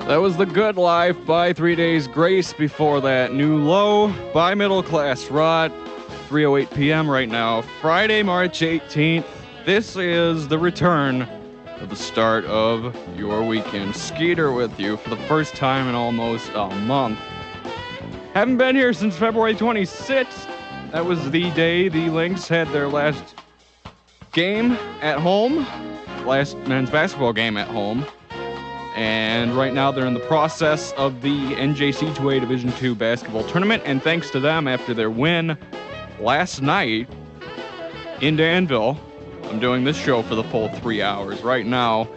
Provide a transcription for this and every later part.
That was The Good Life by 3 Days Grace. Before that, New Low by Middle Class Rot. 3:08 p.m. right now, Friday, March 18th. This is the return of the start of your weekend. Skeeter with you for the first time in almost a month. Haven't been here since February 26th. That was the day the Lynx had their last game at home. Last men's basketball game at home. And right now they're in the process of the NJC 2A Division II basketball tournament. And thanks to them, after their win last night in Danville, I'm doing this show for the full 3 hours. Right now,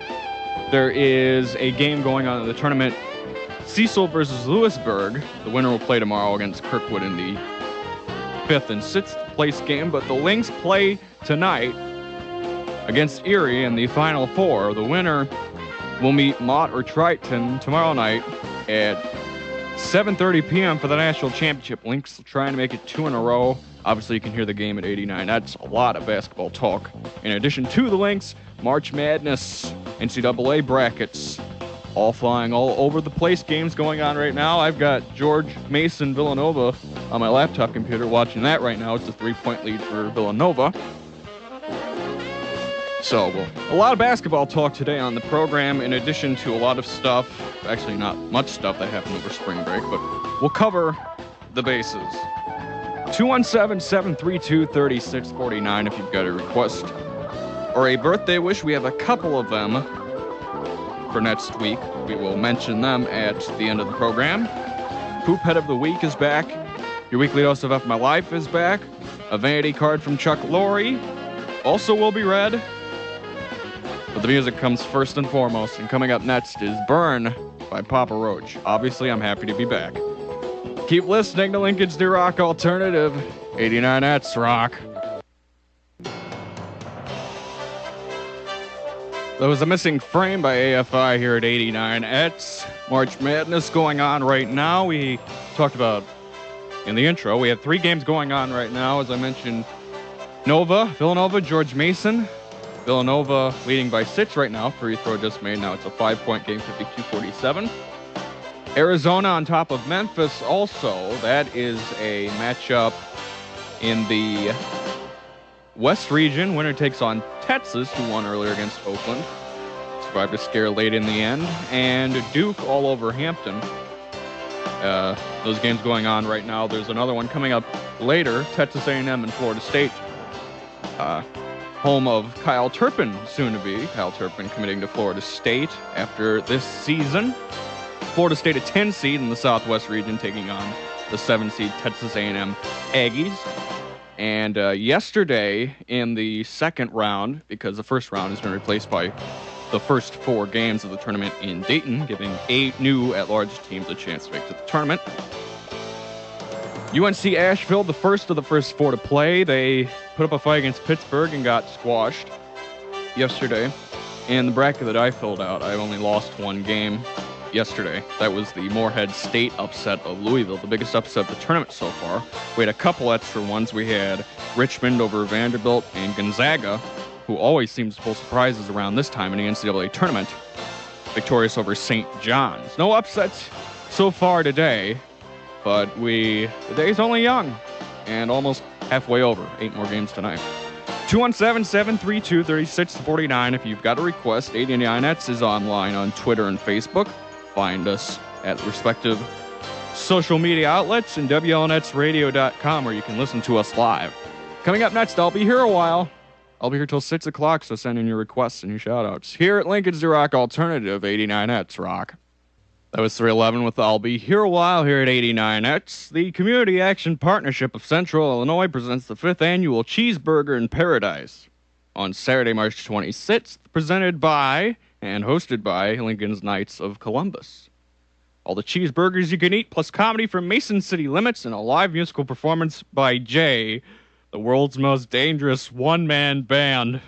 there is a game going on in the tournament. Cecil versus Lewisburg. The winner will play tomorrow against Kirkwood in the 5th and 6th place game. But the Lynx play tonight against Erie in the Final Four. The winner will meet Mott or Triton tomorrow night at 7:30 p.m. for the national championship. Lynx trying to make it 2 in a row. Obviously, you can hear the game at 89. That's a lot of basketball talk. In addition to the Lynx, March Madness, NCAA brackets, all flying all over the place. Games going on right now. I've got George Mason Villanova on my laptop computer watching that right now. It's a 3-point lead for Villanova. So, a lot of basketball talk today on the program, in addition to a lot of stuff, actually not much stuff that happened over spring break, but we'll cover the bases. 217-732-3649 if you've got a request or a birthday wish. We have a couple of them for next week. We will mention them at the end of the program. Poop Head of the Week is back. Your weekly dose of F My Life is back. A vanity card from Chuck Lorre also will be read. But the music comes first and foremost, and coming up next is Burn by Papa Roach. Obviously, I'm happy to be back. Keep listening to Lincoln's New Rock Alternative, 89X Rock. There was a missing frame by AFI here at 89X. March Madness going on right now. We talked about in the intro, we have 3 games going on right now. As I mentioned, Villanova, George Mason. Villanova leading by 6 right now. Free throw just made. Now it's a 5-point game, 52-47. Arizona on top of Memphis also. That is a matchup in the West region. Winner takes on Texas, who won earlier against Oakland. Survived a scare late in the end. And Duke all over Hampton. Those games going on right now. There's another one coming up later. Texas A&M and Florida State. Home of Kyle Turpin, soon to be. Kyle Turpin committing to Florida State after this season. Florida State a 10 seed in the Southwest region, taking on the 7 seed Texas A&M Aggies. And yesterday in the second round, because the first round has been replaced by the first 4 games of the tournament in Dayton, giving 8 new at-large teams a chance to make it to the tournament. UNC Asheville, the first of the first 4 to play. They put up a fight against Pittsburgh and got squashed yesterday. In the bracket that I filled out, I only lost 1 game yesterday. That was the Morehead State upset of Louisville, the biggest upset of the tournament so far. We had a couple extra ones. We had Richmond over Vanderbilt and Gonzaga, who always seems to pull surprises around this time in the NCAA tournament, victorious over St. John's. No upsets so far today. But the day's only young and almost halfway over. 8 more games tonight. 217-732-3649 if you've got a request. 89X is online on Twitter and Facebook. Find us at respective social media outlets and WLNX-radio.com where you can listen to us live. Coming up next, I'll be here a while. I'll be here till 6 o'clock, so send in your requests and your shout-outs. Here at Lincoln's New Rock Alternative, 89X Rock. That was 311 with I'll Be Here a While here at 89X. The Community Action Partnership of Central Illinois presents the 5th Annual Cheeseburger in Paradise on Saturday, March 26th, presented by and hosted by Lincoln's Knights of Columbus. All the cheeseburgers you can eat, plus comedy from Mason City Limits and a live musical performance by Jay, the world's most dangerous one-man band.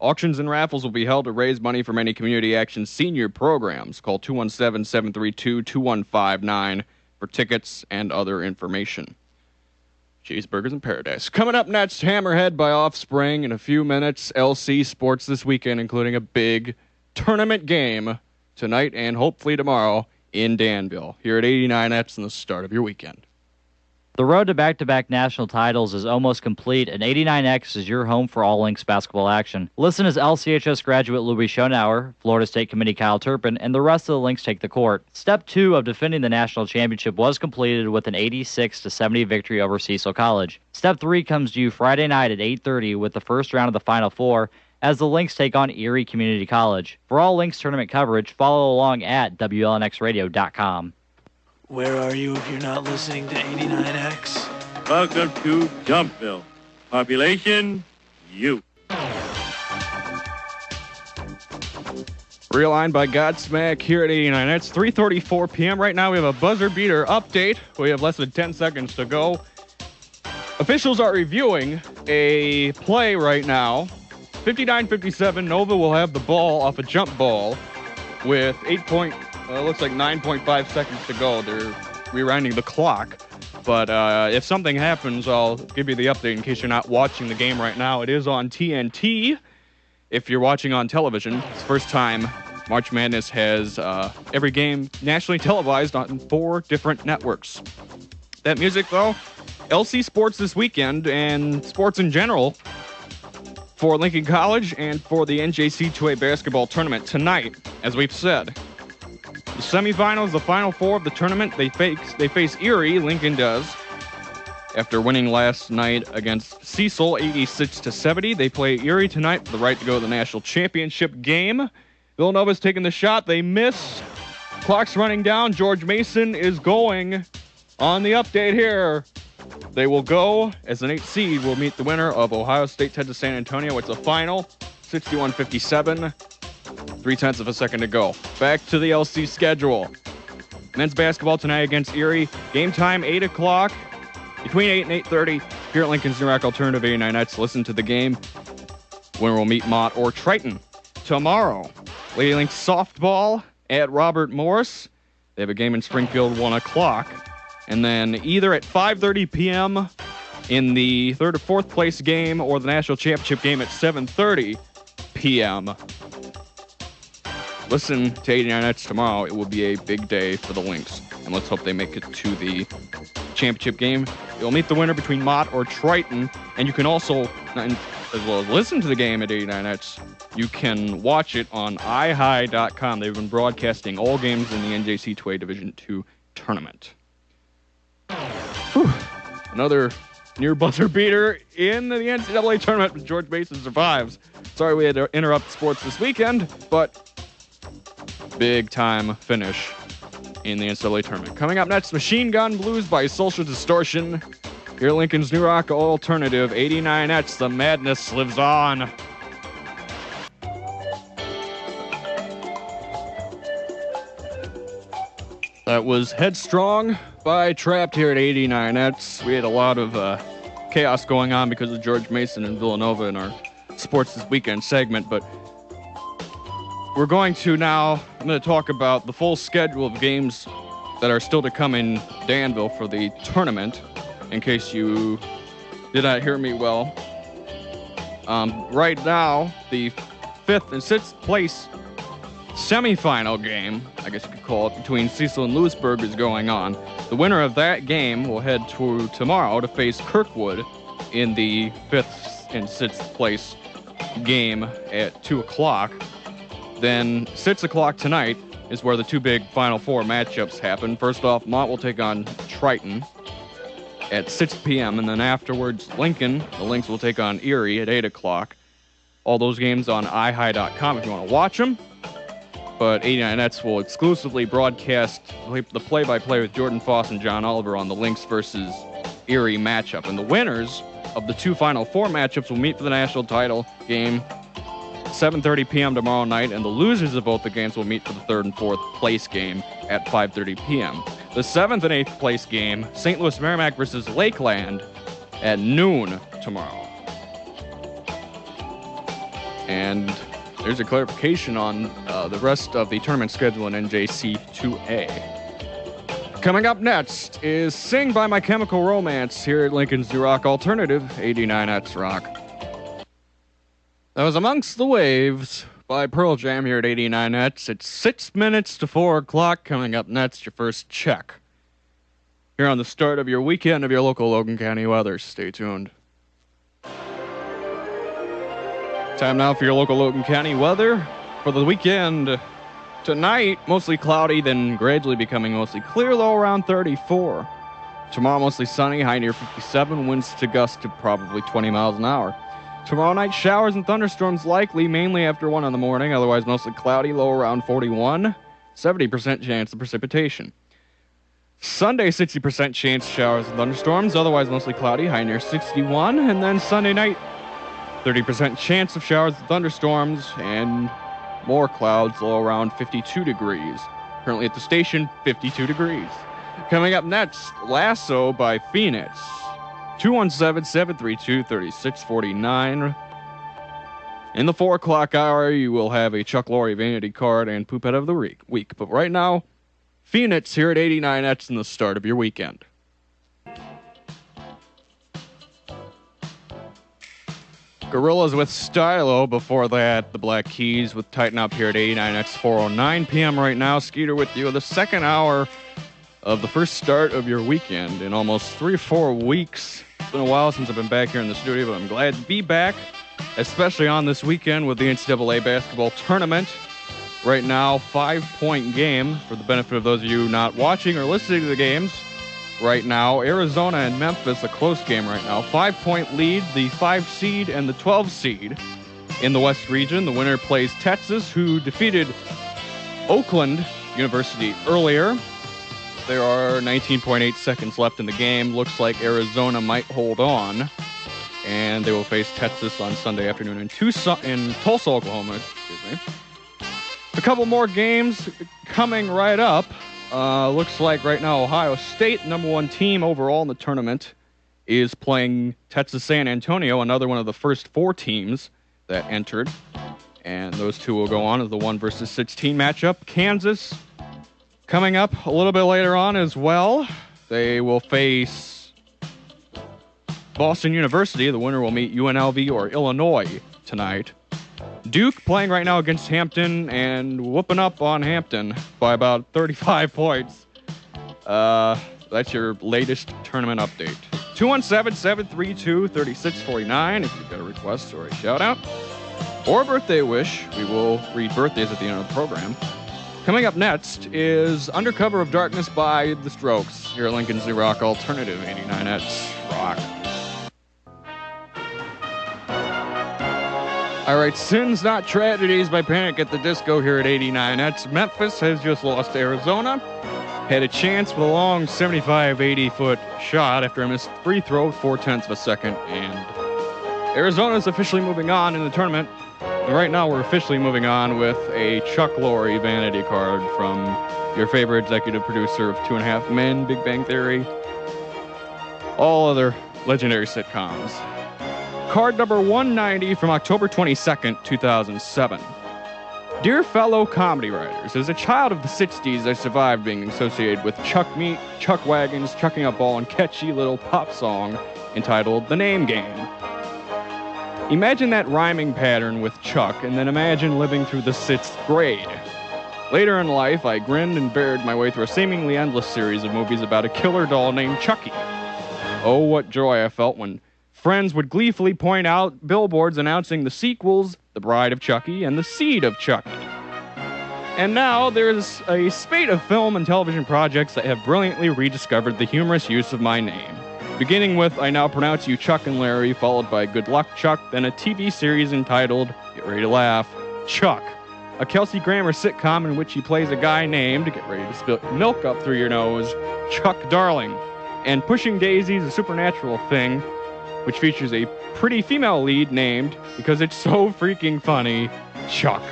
Auctions and raffles will be held to raise money for many community action senior programs. Call 217-732-2159 for tickets and other information. Cheeseburgers in Paradise. Coming up next, Hammerhead by Offspring. In a few minutes, LC Sports this weekend, including a big tournament game tonight and hopefully tomorrow in Danville, here at 89X and the start of your weekend. The road to back-to-back national titles is almost complete, and 89X is your home for all Lynx basketball action. Listen as LCHS graduate Louis Schonauer, Florida State committee Kyle Turpin, and the rest of the Lynx take the court. Step 2 of defending the national championship was completed with an 86-70 victory over Cecil College. Step 3 comes to you Friday night at 8:30 with the first round of the Final Four as the Lynx take on Erie Community College. For all Lynx tournament coverage, follow along at WLNXradio.com. Where are you if you're not listening to 89X? Welcome to Jumpville. Population, you. Realigned by Godsmack here at 89X. 3:34 p.m. right now. We have a buzzer beater update. We have less than 10 seconds to go. Officials are reviewing a play right now. 59-57, Nova will have the ball off a jump ball with looks like 9.5 seconds to go. They're rewinding the clock. But if something happens, I'll give you the update in case you're not watching the game right now. It is on TNT. If you're watching on television, it's the first time March Madness has every game nationally televised on 4 different networks. That music, though, LC Sports this weekend and sports in general for Lincoln College and for the NJC2A basketball tournament tonight, as we've said. The semifinals, the Final Four of the tournament, they face Erie, Lincoln does. After winning last night against Cecil, 86-70, they play Erie tonight for the right to go to the national championship game. Villanova's taking the shot. They miss. Clock's running down. George Mason is going on the update here. They will go as an 8th seed will meet the winner of Ohio State Texas San Antonio. It's a final, 61-57. 0.3 of a second to go. Back to the LC schedule. Men's basketball tonight against Erie. Game time, 8 o'clock. Between 8 and 8:30 here at Lincoln's New Rock Alternative 89X. Listen to the game. Winner will meet Mott or Triton. Tomorrow, Lady Lynx softball at Robert Morris. They have a game in Springfield, 1 o'clock. And then either at 5:30 p.m. in the 3rd or 4th place game or the national championship game at 7:30 p.m. Listen to 89X tomorrow. It will be a big day for the Lynx. And let's hope they make it to the championship game. You'll meet the winner between Mott or Triton. And you can also, as well as listen to the game at 89X, you can watch it on ihigh.com. They've been broadcasting all games in the NJC2A Division II tournament. Whew. Another near buzzer beater in the NCAA tournament, but George Mason survives. Sorry we had to interrupt sports this weekend, but big time finish in the NCAA tournament. Coming up next, Machine Gun Blues by Social Distortion. Here at Lincoln's New Rock Alternative 89X, the madness lives on. That was Headstrong by Trapped here at 89X. We had a lot of chaos going on because of George Mason and Villanova in our Sports This Weekend segment, but we're going to now, I'm going to talk about the full schedule of games that are still to come in Danville for the tournament, in case you did not hear me well. Right now, the 5th and 6th place semifinal game, I guess you could call it, between Cecil and Lewisburg is going on. The winner of that game will head to tomorrow to face Kirkwood in the 5th and 6th place game at 2 o'clock. Then 6 o'clock tonight is where the 2 big Final Four matchups happen. First off, Mott will take on Triton at 6 p.m. And then afterwards, Lincoln, the Lynx, will take on Erie at 8 o'clock. All those games on ihigh.com if you want to watch them. But 89X will exclusively broadcast the play-by-play with Jordan Foss and John Oliver on the Lynx versus Erie matchup. And the winners of the 2 Final Four matchups will meet for the national title game 7:30 p.m. tomorrow night, and the losers of both the games will meet for the 3rd and 4th place game at 5:30 p.m. The 7th and 8th place game, St. Louis Merrimack versus Lakeland, at noon tomorrow. And there's a clarification on the rest of the tournament schedule in NJC2A. Coming up next is Sing by My Chemical Romance here at Lincoln's New Rock Alternative 89X Rock. That was Amongst the Waves by Pearl Jam here at 89 Nets. It's 6 minutes to 4 o'clock. Coming up next, your first check. Here on the start of your weekend of your local Logan County weather. Stay tuned. Time now for your local Logan County weather for the weekend. Tonight, mostly cloudy, then gradually becoming mostly clear, low around 34. Tomorrow, mostly sunny, high near 57, winds to gust to probably 20 miles an hour. Tomorrow night, showers and thunderstorms likely, mainly after 1 in the morning, otherwise mostly cloudy, low around 41, 70% chance of precipitation. Sunday, 60% chance of showers and thunderstorms, otherwise mostly cloudy, high near 61, and then Sunday night, 30% chance of showers and thunderstorms, and more clouds, low around 52 degrees. Currently at the station, 52 degrees. Coming up next, Lasso by Phoenix. 217-732-3649. In the 4 o'clock hour, you will have a Chuck Lorre vanity card and poop head of the week. But right now, Phoenix here at 89 Nets in the start of your weekend. Gorillas with Stylo. Before that, the Black Keys with Tighten Up here at 89 Nets, 4:09 p.m. right now. Skeeter with you. The second hour of the first start of your weekend in almost 3 or 4 weeks. It's been a while since I've been back here in the studio, but I'm glad to be back, especially on this weekend with the NCAA basketball tournament. Right now, 5-point game for the benefit of those of you not watching or listening to the games. Right now, Arizona and Memphis, a close game right now. 5-point lead, the 5 seed and the 12 seed in the West region. The winner plays Texas, who defeated Oakland University earlier. There are 19.8 seconds left in the game. Looks like Arizona might hold on, and they will face Texas on Sunday afternoon in Tulsa, Oklahoma. A couple more games coming right up. Looks like right now Ohio State, number 1 team overall in the tournament, is playing Texas San Antonio, another one of the first 4 teams that entered. And those two will go on as the 1 versus 16 matchup. Kansas coming up a little bit later on as well. They will face Boston University. The winner will meet UNLV or Illinois tonight. Duke playing right now against Hampton and whooping up on Hampton by about 35 points. That's your latest tournament update. 217-732-3649 if you've got a request or a shout-out or a birthday wish. We will read birthdays at the end of the program. Coming up next is Under Cover of Darkness by The Strokes here at Lincoln's New Rock Alternative 89 Nets Rock. All right, Sins Not Tragedies by Panic at the Disco here at 89 Nets. Memphis has just lost to Arizona. Had a chance with a long 75, 80-foot shot after a missed free throw, 0.4 of a second. And Arizona's officially moving on in the tournament. And right now we're officially moving on with a Chuck Lorre vanity card from your favorite executive producer of 2.5 Men, Big Bang Theory, all other legendary sitcoms. Card number 190 from October 22nd, 2007. Dear fellow comedy writers, as a child of the 60s, I survived being associated with Chuck Meat, Chuck Wagons, Chucking a Ball, and catchy little pop song entitled The Name Game. Imagine that rhyming pattern with Chuck, and then imagine living through the 6th grade. Later in life, I grinned and bared my way through a seemingly endless series of movies about a killer doll named Chucky. Oh, what joy I felt when friends would gleefully point out billboards announcing the sequels, The Bride of Chucky and The Seed of Chucky. And now there's a spate of film and television projects that have brilliantly rediscovered the humorous use of my name. Beginning with I Now Pronounce You Chuck and Larry, followed by Good Luck Chuck, then a TV series entitled, get ready to laugh, Chuck. A Kelsey Grammer sitcom in which he plays a guy named, get ready to spill milk up through your nose, Chuck Darling. And Pushing Daisies, a supernatural thing, which features a pretty female lead named, because it's so freaking funny, Chuck.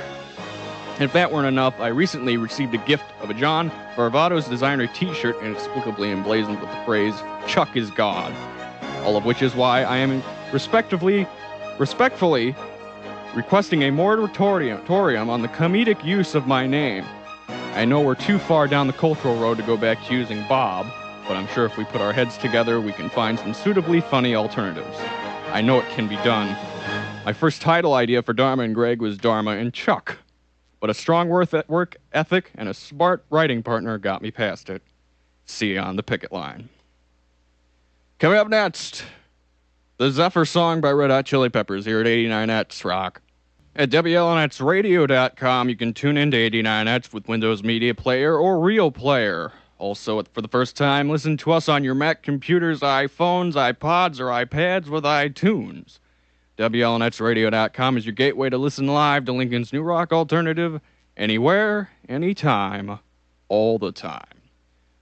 And if that weren't enough, I recently received a gift of a John Varvatos designer t-shirt inexplicably emblazoned with the phrase, Chuck is God. All of which is why I am respectfully requesting a moratorium on the comedic use of my name. I know we're too far down the cultural road to go back to using Bob, but I'm sure if we put our heads together, we can find some suitably funny alternatives. I know it can be done. My first title idea for Dharma and Greg was Dharma and Chuck, but a strong work ethic and a smart writing partner got me past it. See you on the picket line. Coming up next, the Zephyr song by Red Hot Chili Peppers here at 89X Rock. At WLNX-Radio.com, you can tune into 89X with Windows Media Player or Real Player. Also, for the first time, listen to us on your Mac computers, iPhones, iPods, or iPads with iTunes. WLNX-Radio.com is your gateway to listen live to Lincoln's new rock alternative, anywhere, anytime, all the time.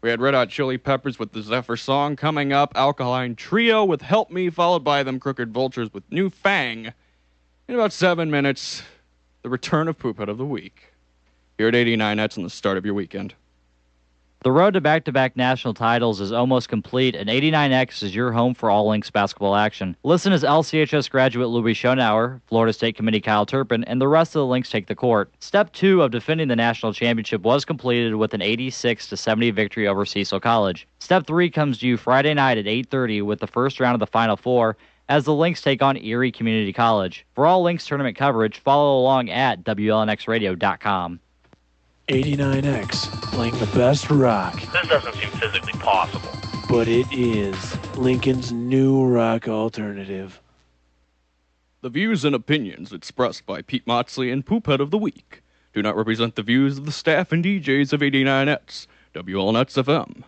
We had Red Hot Chili Peppers with the Zephyr song. Coming up, Alkaline Trio with Help Me, followed by Them Crooked Vultures with New Fang. In about 7 minutes, the return of Poophead of the Week. Here at 89X on the start of your weekend. The road to back-to-back national titles is almost complete, and 89X is your home for all Lynx basketball action. Listen as LCHS graduate Louis Schonauer, Florida State committee Kyle Turpin, and the rest of the Lynx take the court. Step 2 of defending the national championship was completed with an 86-70 victory over Cecil College. Step 3 comes to you Friday night at 8:30 with the first round of the Final Four as the Lynx take on Erie Community College. For all Lynx tournament coverage, follow along at WLNXradio.com. 89X, playing the best rock. This doesn't seem physically possible. But it is Lincoln's new rock alternative. The views and opinions expressed by Pete Motzley and Poophead of the Week do not represent the views of the staff and DJs of 89X, WLNX-FM.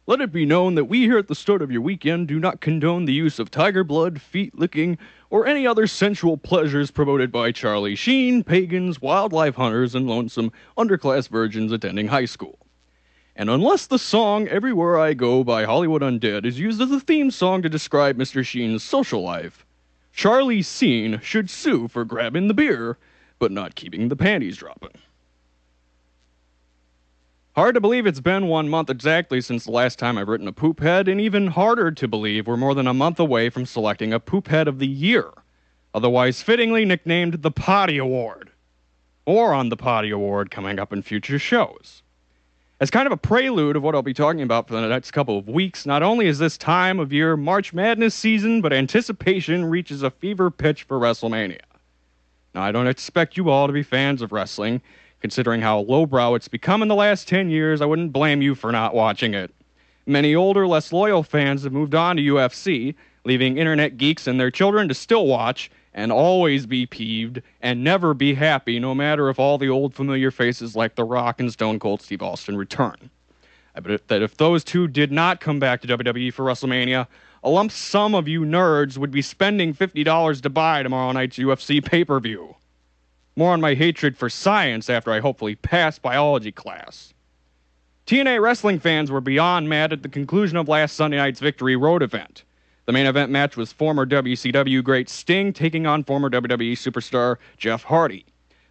Let it be known that we here at the start of your weekend do not condone the use of tiger blood, feet licking, or any other sensual pleasures promoted by Charlie Sheen, pagans, wildlife hunters, and lonesome underclass virgins attending high school. And unless the song Everywhere I Go by Hollywood Undead is used as a theme song to describe Mr. Sheen's social life, Charlie Sheen should sue for grabbing the beer, but not keeping the panties dropping. Hard to believe it's been 1 month exactly since the last time I've written a Poophead, and even harder to believe we're more than a month away from selecting a Poophead of the Year, otherwise fittingly nicknamed the Potty Award. More on the Potty Award coming up in future shows. As kind of a prelude of what I'll be talking about for the next couple of weeks, not only is this time of year March Madness season, but anticipation reaches a fever pitch for WrestleMania. Now, I don't expect you all to be fans of wrestling. Considering how lowbrow it's become in the last 10 years, I wouldn't blame you for not watching it. Many older, less loyal fans have moved on to UFC, leaving internet geeks and their children to still watch and always be peeved and never be happy, no matter if all the old familiar faces like The Rock and Stone Cold Steve Austin return. I bet that if those two did not come back to WWE for WrestleMania, a lump sum of you nerds would be spending $50 to buy tomorrow night's UFC pay-per-view. More on my hatred for science after I hopefully pass biology class. TNA wrestling fans were beyond mad at the conclusion of last Sunday night's Victory Road event. The main event match was former WCW great Sting taking on former WWE superstar Jeff Hardy.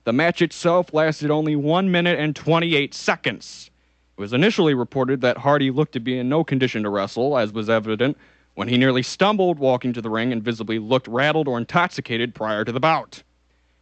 The match itself lasted only 1 minute and 28 seconds. It was initially reported that Hardy looked to be in no condition to wrestle, as was evident when he nearly stumbled walking to the ring and visibly looked rattled or intoxicated prior to the bout.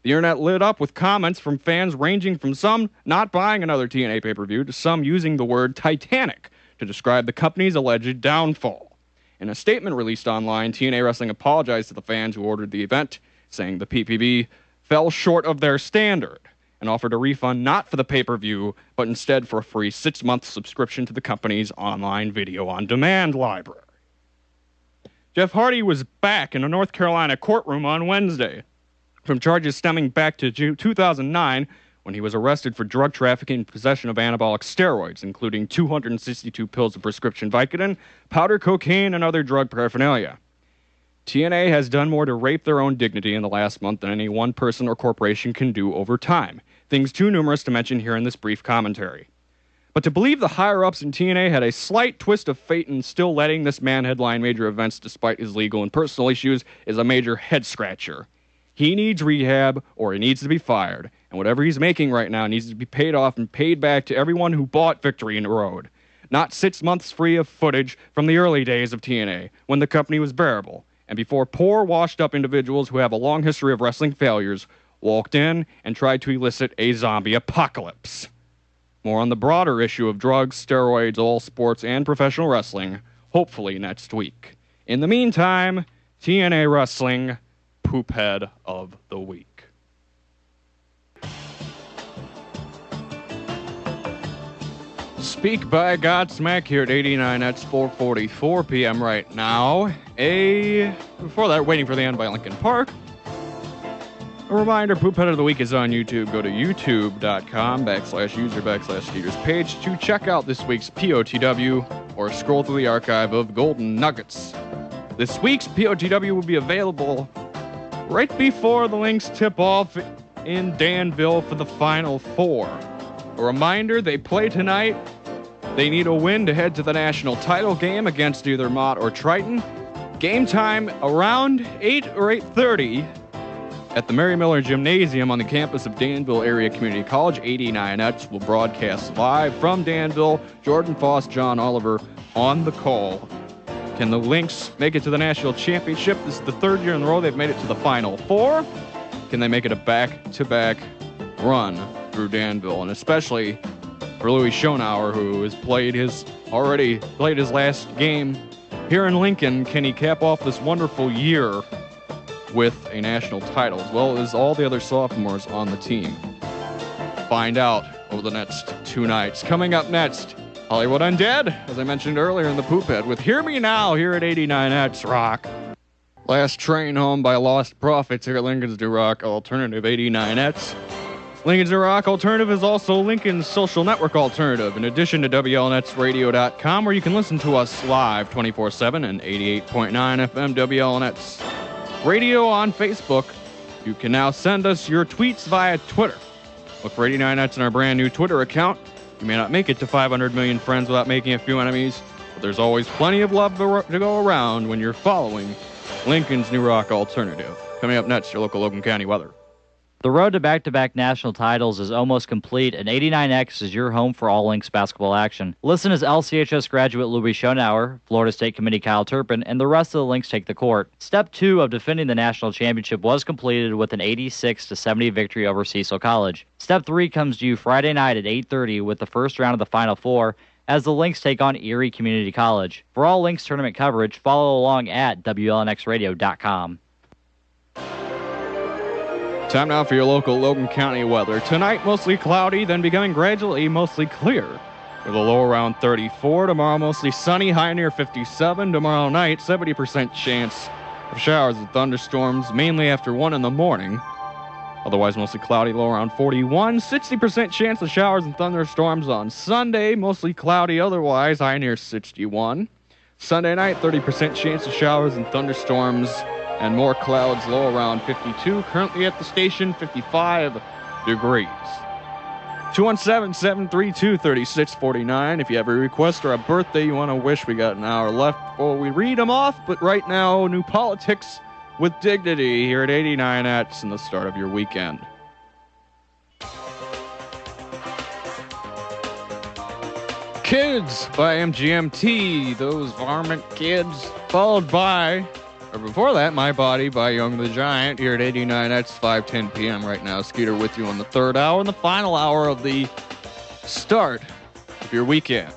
The internet lit up with comments from fans ranging from some not buying another TNA pay-per-view to some using the word Titanic to describe the company's alleged downfall. In a statement released online, TNA Wrestling apologized to the fans who ordered the event, saying the PPV fell short of their standard and offered a refund not for the pay-per-view, but instead for a free 6-month subscription to the company's online video-on-demand library. Jeff Hardy was back in a North Carolina courtroom on Wednesday, from charges stemming back to 2009, when he was arrested for drug trafficking and possession of anabolic steroids, including 262 pills of prescription Vicodin, powder cocaine, and other drug paraphernalia. TNA has done more to rape their own dignity in the last month than any one person or corporation can do over time, things too numerous to mention here in this brief commentary. But to believe the higher-ups in TNA had a slight twist of fate in still letting this man headline major events despite his legal and personal issues is a major head-scratcher. He needs rehab, or he needs to be fired, and whatever he's making right now needs to be paid off and paid back to everyone who bought Victory in the Road. Not 6 months free of footage from the early days of TNA, when the company was bearable, and before poor, washed-up individuals who have a long history of wrestling failures walked in and tried to elicit a zombie apocalypse. More on the broader issue of drugs, steroids, all sports, and professional wrestling, hopefully next week. In the meantime, TNA Wrestling, Poop Head of the Week. Speak by Godsmack here at 89. That's 4:44 p.m. right now. Before that, Waiting for the End by Lincoln Park. A reminder, Poop Head of the Week is on YouTube. Go to youtube.com/user/Skeeters page to check out this week's POTW or scroll through the archive of Golden Nuggets. This week's POTW will be available right before the Lynx tip-off in Danville for the Final Four. A reminder, they play tonight. They need a win to head to the national title game against either Mott or Triton. Game time around 8 or 8:30 at the Mary Miller Gymnasium on the campus of Danville Area Community College. 89X will broadcast live from Danville. Jordan Foss, John Oliver on the call. Can the Lynx make it to the national championship? This is the third year in a row they've made it to the Final Four. Can they make it a back-to-back run through Danville? And especially for Louis Schonauer, who has already played his last game here in Lincoln, can he cap off this wonderful year with a national title, as well as all the other sophomores on the team? Find out over the next 2 nights. Coming up next, Hollywood Undead, as I mentioned earlier in the Poop Head, with Hear Me Now here at 89X Rock. Last Train Home by Lost Prophets here at Lincoln's New Rock Alternative 89X. Lincoln's New Rock Alternative is also Lincoln's social network alternative, in addition to WLNX-Radio.com, where you can listen to us live 24/7 and 88.9 FM WLNX Radio on Facebook. You can now send us your tweets via Twitter. Look for 89X in our brand new Twitter account. You may not make it to 500 million friends without making a few enemies, but there's always plenty of love to go around when you're following Lincoln's New Rock Alternative. Coming up next, your local Logan County weather. The road to back-to-back national titles is almost complete, and 89X is your home for all Lynx basketball action. Listen as LCHS graduate Louis Schonauer, Florida State committee Kyle Turpin, and the rest of the Lynx take the court. Step 2 of defending the national championship was completed with an 86-70 victory over Cecil College. Step 3 comes to you Friday night at 8:30 with the first round of the Final Four as the Lynx take on Erie Community College. For all Lynx tournament coverage, follow along at WLNXradio.com. Time now for your local Logan County weather. Tonight, mostly cloudy, then becoming gradually mostly clear, with a low around 34. Tomorrow, mostly sunny, high near 57. Tomorrow night, 70% chance of showers and thunderstorms, mainly after 1 in the morning. Otherwise, mostly cloudy, low around 41. 60% chance of showers and thunderstorms on Sunday, mostly cloudy, otherwise high near 61. Sunday night, 30% chance of showers and thunderstorms, and more clouds, low around 52. Currently at the station, 55 degrees. 217-732-3649. If you have a request or a birthday you want to wish, we got an hour left before we read them off. But right now, new politics with dignity here at 89X and the start of your weekend. Kids by MGMT, those varmint kids, followed by... Or before that, My Body by Young the Giant here at 89X, 5:10 p.m. right now. Skeeter with you on the third hour and the final hour of the start of your weekend.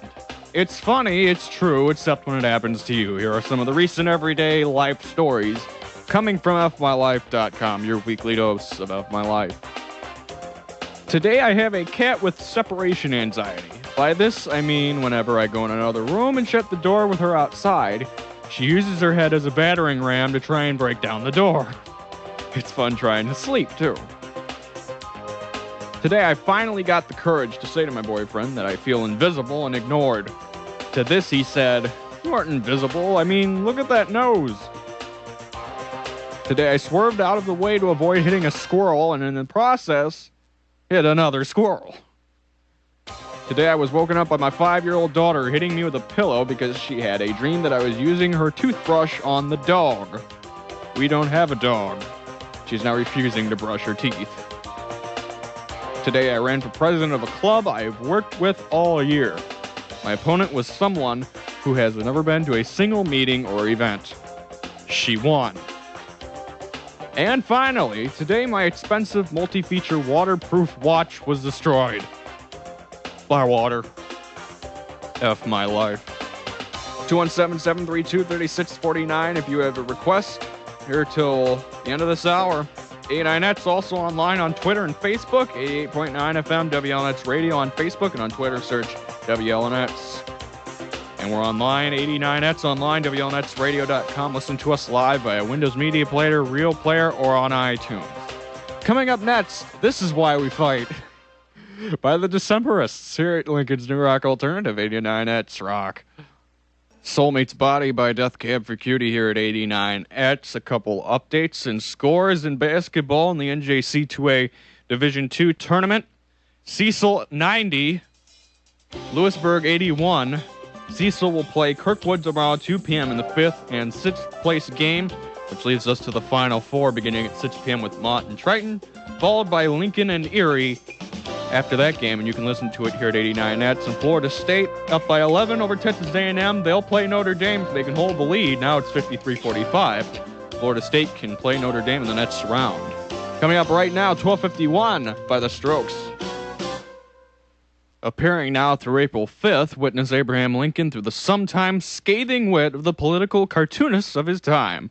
It's funny, it's true, except when it happens to you. Here are some of the recent everyday life stories coming from fmylife.com, your weekly dose of F My Life. Today I have a cat with separation anxiety. By this, I mean whenever I go in another room and shut the door with her outside, she uses her head as a battering ram to try and break down the door. It's fun trying to sleep, too. Today, I finally got the courage to say to my boyfriend that I feel invisible and ignored. To this, he said, "You aren't invisible. I mean, look at that nose." Today, I swerved out of the way to avoid hitting a squirrel, and in the process, hit another squirrel. Today I was woken up by my 5-year-old daughter hitting me with a pillow because she had a dream that I was using her toothbrush on the dog. We don't have a dog. She's now refusing to brush her teeth. Today I ran for president of a club I have worked with all year. My opponent was someone who has never been to a single meeting or event. She won. And finally, today my expensive multi-feature waterproof watch was destroyed. By water. F my life. 217-732-3649 if you have a request here till the end of this hour. 89Nets also online on Twitter and Facebook. 88.9 FM, WLNX Radio on Facebook, and on Twitter, search WLNX. And we're online, 89Nets online, WLNXradio.com. Listen to us live via Windows Media Player, Real Player, or on iTunes. Coming up next, This Is Why We Fight by the Decemberists here at Lincoln's New Rock Alternative, 89Nets Rock. Soulmate's Body by Death Cab for Cutie here at 89Nets. A couple updates and scores in basketball in the NJC 2A Division II tournament. Cecil 90, Lewisburg 81. Cecil will play Kirkwood tomorrow 2 p.m. in the 5th and 6th place game, which leads us to the Final Four beginning at 6 p.m. with Mott and Triton, followed by Lincoln and Erie after that game, and you can listen to it here at 89Nets. And Florida State up by 11 over Texas A&M. They'll play Notre Dame if they can hold the lead. Now it's 53-45. Florida State can play Notre Dame in the next round. Coming up right now, 12:51 by the Strokes. Appearing now through April 5th, witness Abraham Lincoln through the sometimes scathing wit of the political cartoonists of his time.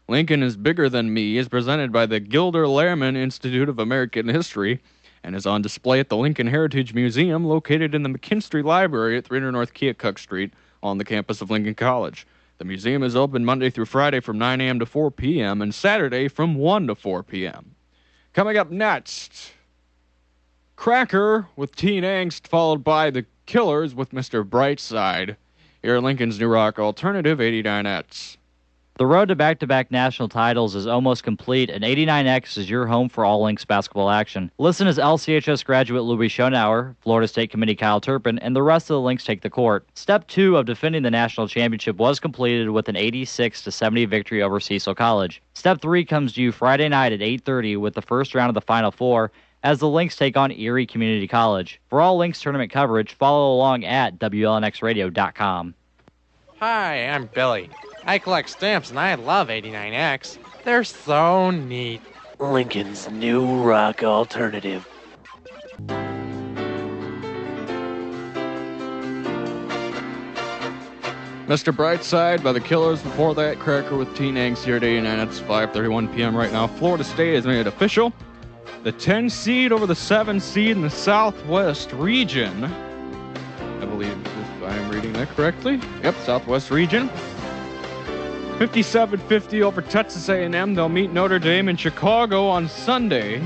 Lincoln is Bigger Than Me is presented by the Gilder Lehrman Institute of American History and is on display at the Lincoln Heritage Museum located in the McKinstry Library at 300 North Keokuk Street on the campus of Lincoln College. The museum is open Monday through Friday from 9 a.m. to 4 p.m. and Saturday from 1 to 4 p.m. Coming up next, Cracker with Teen Angst, followed by The Killers with Mr. Brightside. Here at Lincoln's New Rock Alternative, 89Nets. The road to back-to-back national titles is almost complete, and 89X is your home for all Lynx basketball action. Listen as LCHS graduate Louis Schonauer, Florida State committee Kyle Turpin, and the rest of the Lynx take the court. Step 2 of defending the national championship was completed with an 86-70 victory over Cecil College. Step 3 comes to you Friday night at 8:30 with the first round of the Final Four as the Lynx take on Erie Community College. For all Lynx tournament coverage, follow along at WLNXradio.com. Hi, I'm Billy. I collect stamps and I love 89X. They're so neat. Lincoln's New Rock Alternative. Mr. Brightside by The Killers. Before that, Cracker with Teen Angst here at 89. It's 5:31 p.m. right now. Florida State has made it official. The 10 seed over the 7 seed in the Southwest region. I believe, if I am reading that correctly. Yep, Southwest region. 57-50 over Texas A&M. They'll meet Notre Dame in Chicago on Sunday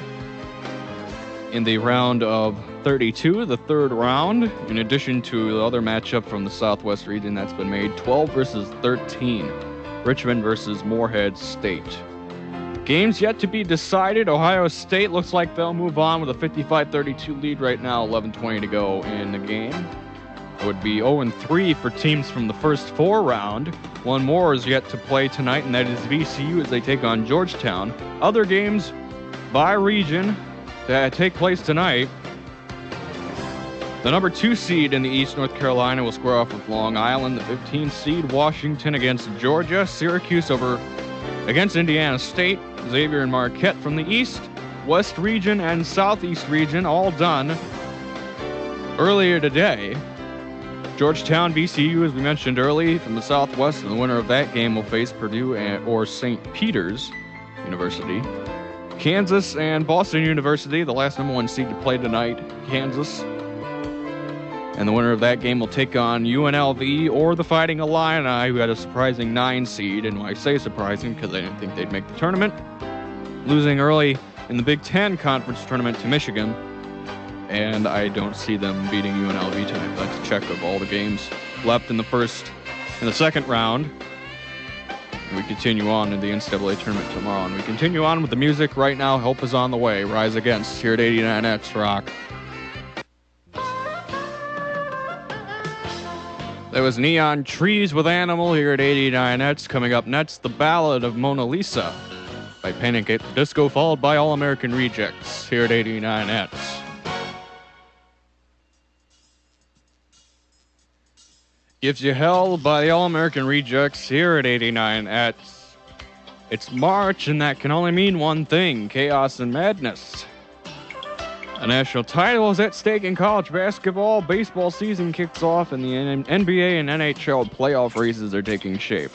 in the round of 32, the third round, in addition to the other matchup from the Southwest region that's been made, 12 versus 13, Richmond versus Morehead State. Games yet to be decided. Ohio State looks like they'll move on with a 55-32 lead right now, 11:20 to go in the game. It would be 0-3 for teams from the first 4 round. One more is yet to play tonight, and that is VCU as they take on Georgetown. Other games by region that take place tonight. The number 2 seed in the East, North Carolina, will square off with Long Island. The 15 seed, Washington, against Georgia. Syracuse against Indiana State. Xavier and Marquette from the East. West region and Southeast region all done earlier today. Georgetown, VCU, as we mentioned early, from the Southwest, and the winner of that game will face Purdue or St. Peter's University. Kansas and Boston University, the last number 1 seed to play tonight, Kansas. And the winner of that game will take on UNLV or the Fighting Illini, who had a surprising 9 seed. And I say surprising because I didn't think they'd make the tournament, losing early in the Big Ten Conference tournament to Michigan. And I don't see them beating UNLV tonight. That's a check of all the games left in the second round. And we continue on in the NCAA tournament tomorrow. And we continue on with the music right now. Help is on the way. Rise Against here at 89X Rock. There was Neon Trees with Animal here at 89X. Coming up next, The Ballad of Mona Lisa by Panic at the Disco, followed by All American Rejects here at 89X. Gives You Hell by the All American Rejects here at 89X. It's March, and that can only mean one thing: chaos and madness. A national title is at stake in college basketball. Baseball season kicks off, and the NBA and NHL playoff races are taking shape.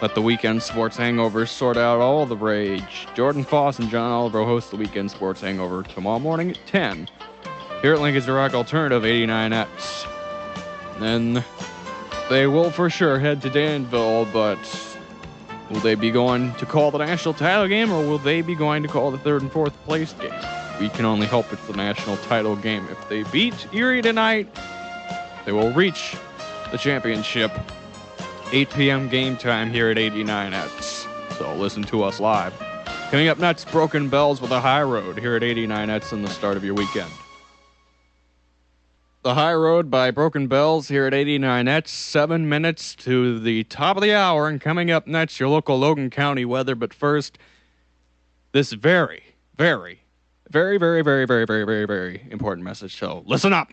Let the weekend sports hangover sort out all the rage. Jordan Foss and John Oliver host the weekend sports hangover tomorrow morning at 10. Here at Lincoln's Rock Alternative 89X. Then they will for sure head to Danville, but will they be going to call the national title game, or will they be going to call the third and fourth place game? We can only hope it's the national title game. If they beat Erie tonight, they will reach the championship. 8 p.m. game time here at 89X. So listen to us live. Coming up next, Broken Bells with a High Road here at 89X and the start of your weekend. The High Road by Broken Bells here at 89X. 7 minutes to the top of the hour, and coming up next, your local Logan County weather. But first, this very important message. So listen up.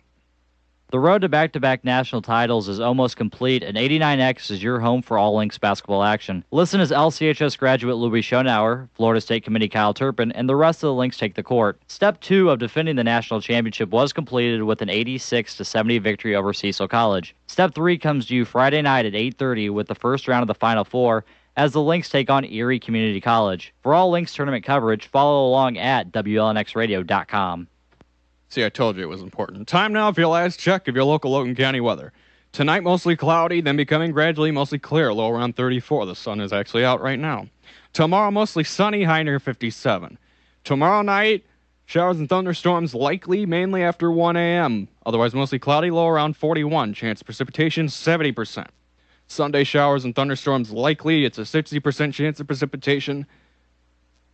The road to back-to-back national titles is almost complete, and 89X is your home for all Lynx basketball action. Listen as LCHS graduate Louis Schonauer, Florida State committee Kyle Turpin, and the rest of the Lynx take the court. Step 2 of defending the national championship was completed with an 86-70 victory over Cecil College. Step 3 comes to you Friday night at 8:30 with the first round of the Final Four, as the Lynx take on Erie Community College. For all Lynx tournament coverage, follow along at WLNX-radio.com. See, I told you it was important. Time now for your last check of your local Logan County weather. Tonight, mostly cloudy, then becoming gradually mostly clear, low around 34. The sun is actually out right now. Tomorrow, mostly sunny, high near 57. Tomorrow night, showers and thunderstorms likely, mainly after 1 a.m. Otherwise, mostly cloudy, low around 41. Chance of precipitation, 70%. Sunday, showers and thunderstorms likely. It's a 60% chance of precipitation.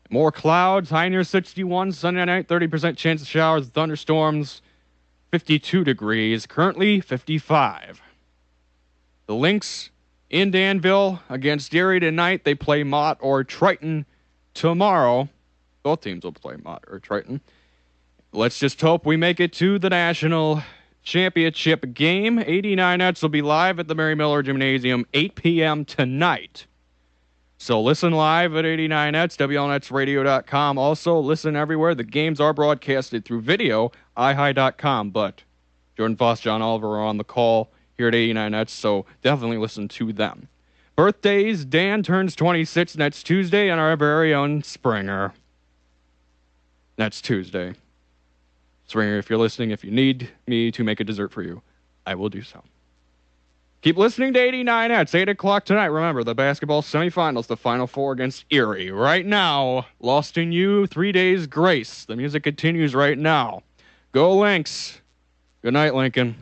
More clouds, high near 61. Sunday night, 30% chance of showers and thunderstorms. 52 degrees. Currently, 55. The Lynx in Danville against Erie tonight. They play Mott or Triton tomorrow. Both teams will play Mott or Triton. Let's just hope we make it to the national championship game. 89X will be live at the Mary Miller Gymnasium, 8 p.m. tonight. So listen live at 89X, WLNX-radio.com. Also, listen everywhere. The games are broadcasted through video, ihigh.com. But Jordan Foss, John Oliver are on the call here at 89X, so definitely listen to them. Birthdays, Dan turns 26 next Tuesday, and our very own Springer. Next Tuesday. Springer, if you're listening, if you need me to make a dessert for you, I will do so. Keep listening to 89X, 8 o'clock tonight. Remember, the basketball semifinals, the Final Four against Erie. Right now, Lost in You, 3 Days Grace. The music continues right now. Go Lynx. Good night, Lincoln.